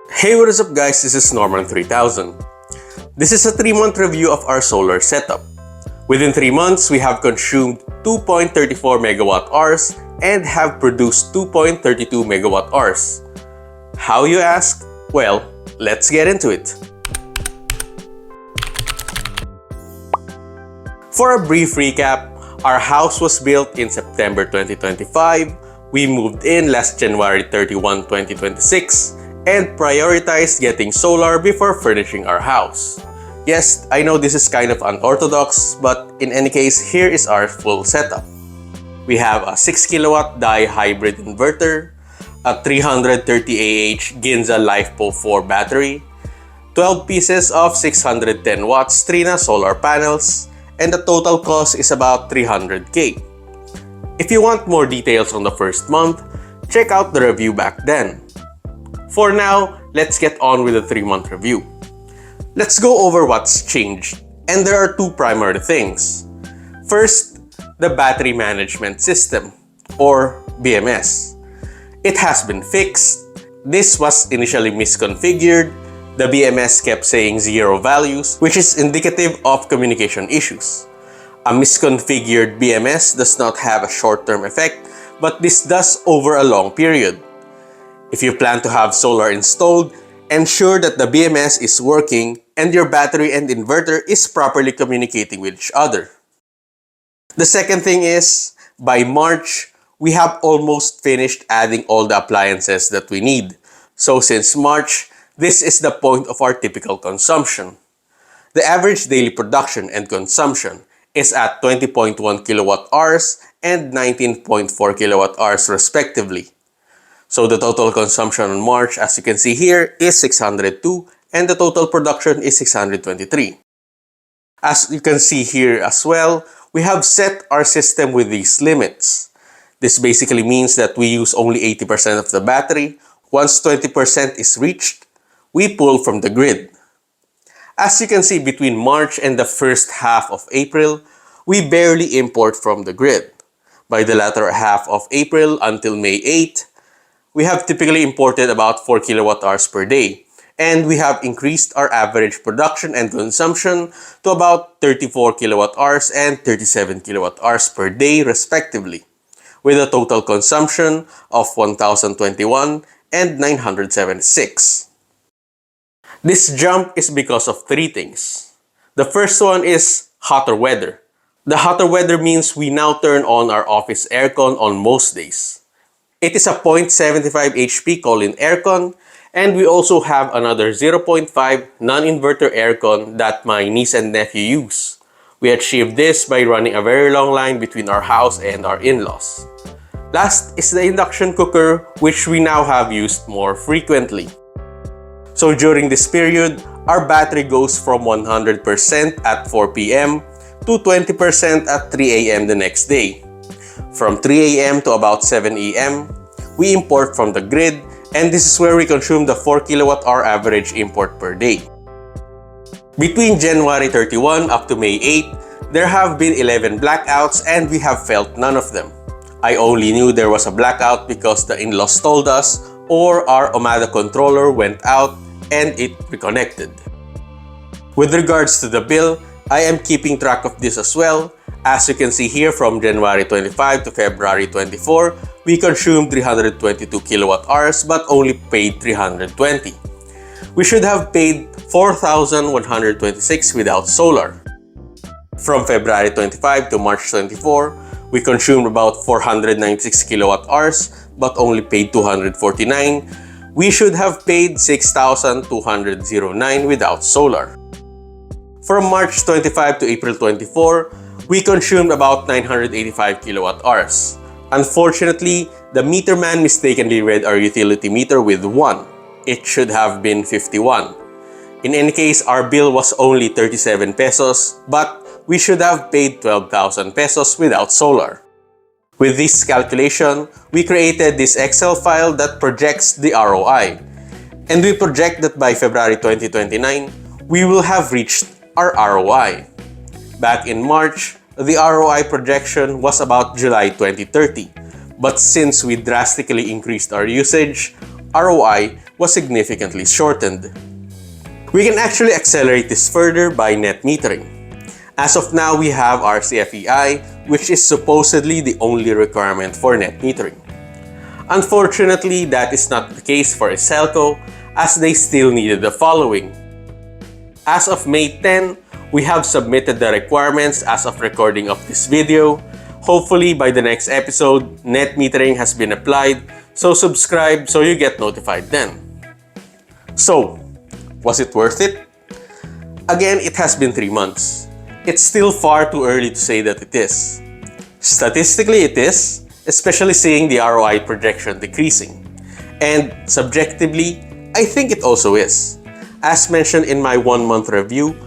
Hey, what is up guys? This is Norman3000. This is a 3-month review of our solar setup. Within 3 months, we have consumed 2.34 megawatt hours and have produced 2.32 megawatt hours. How, you ask? Well, let's get into it. For a brief recap, our house was built in September 2025, we moved in last January 31, 2026, and prioritized getting solar before furnishing our house. Yes, I know this is kind of unorthodox, but in any case, here is our full setup. We have a 6 kilowatt Die hybrid inverter, a 330 Ah Ginza LiFePo 4 battery, 12 pieces of 610 watts Trina solar panels, and the total cost is about 300k. If you want more details on the first month, check out the review back then. For now, let's get on with the 3-month review. Let's go over what's changed, and there are 2 primary things. First, the battery management system, or BMS. It has been fixed. This was initially misconfigured. The BMS kept saying 0 values, which is indicative of communication issues. A misconfigured BMS does not have a short-term effect, but this does over a long period. If you plan to have solar installed, ensure that the BMS is working and your battery and inverter is properly communicating with each other. The second thing is, by March, we have almost finished adding all the appliances that we need. So since March, this is the point of our typical consumption. The average daily production and consumption is at 20.1 kilowatt hours and 19.4 kilowatt hours respectively. So the total consumption in March, as you can see here, is 602 and the total production is 623. As you can see here as well, we have set our system with these limits. This basically means that we use only 80% of the battery. Once 20% is reached, we pull from the grid. As you can see, between March and the first half of April, we barely import from the grid. By the latter half of April until May 8, we have typically imported about 4 kilowatt hours per day, and we have increased our average production and consumption to about 34 kilowatt hours and 37 kilowatt hours per day respectively, with a total consumption of 1,021 and 976. This jump is because of 3 things. The first one is hotter weather. The hotter weather means we now turn on our office aircon on most days. It is a 0.75 HP call-in aircon, and we also have another 0.5 non-inverter aircon that my niece and nephew use. We achieved this by running a very long line between our house and our in-laws. Last is the induction cooker, which we now have used more frequently. So during this period, our battery goes from 100% at 4 p.m. to 20% at 3 a.m. the next day. From 3 a.m. to about 7 a.m., we import from the grid, and this is where we consume the 4 kilowatt hour average import per day. Between January 31 up to May 8, there have been 11 blackouts and we have felt none of them. I only knew there was a blackout because the in-laws told us, or our Omada controller went out and it reconnected. With regards to the bill, I am keeping track of this as well. As you can see here, from January 25 to February 24, we consumed 322 kilowatt hours but only paid 320. We should have paid 4,126 without solar. From February 25 to March 24, we consumed about 496 kilowatt hours but only paid 249. We should have paid 6,209 without solar. From March 25 to April 24, we consumed about 985 kilowatt hours. Unfortunately, the meter man mistakenly read our utility meter with 1. It should have been 51. In any case, our bill was only 37 pesos, but we should have paid 12,000 pesos without solar. With this calculation, we created this Excel file that projects the ROI. And we project that by February 2029, we will have reached our ROI. Back in March, the ROI projection was about July 2030. But since we drastically increased our usage, ROI was significantly shortened. We can actually accelerate this further by net metering. As of now, we have our CFEI, which is supposedly the only requirement for net metering. Unfortunately, that is not the case for Iselco, as they still needed the following. As of May 10, we have submitted the requirements as of recording of this video. Hopefully, by the next episode, net metering has been applied, so subscribe so you get notified then. So, was it worth it? Again, it has been 3 months. It's still far too early to say that it is. Statistically, it is, especially seeing the ROI projection decreasing. And subjectively, I think it also is. As mentioned in my 1-month review,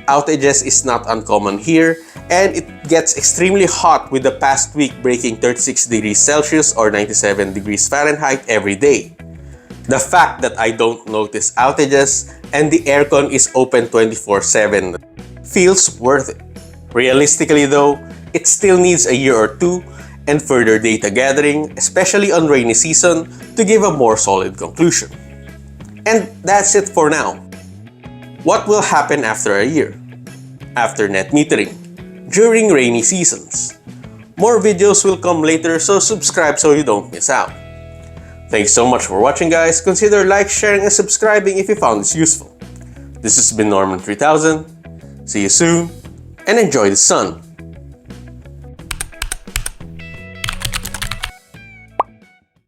outages is not uncommon here, and it gets extremely hot with the past week breaking 36 degrees Celsius or 97 degrees Fahrenheit every day. The fact that I don't notice outages and the aircon is open 24/7 feels worth it. Realistically though, it still needs a year or two and further data gathering, especially on rainy season, to give a more solid conclusion. And that's it for now. What will happen after a year? After net metering? During rainy seasons? More videos will come later, so subscribe so you don't miss out. Thanks so much for watching, guys. Consider like, sharing, and subscribing if you found this useful. This has been Norman 3000. See you soon, and enjoy the sun!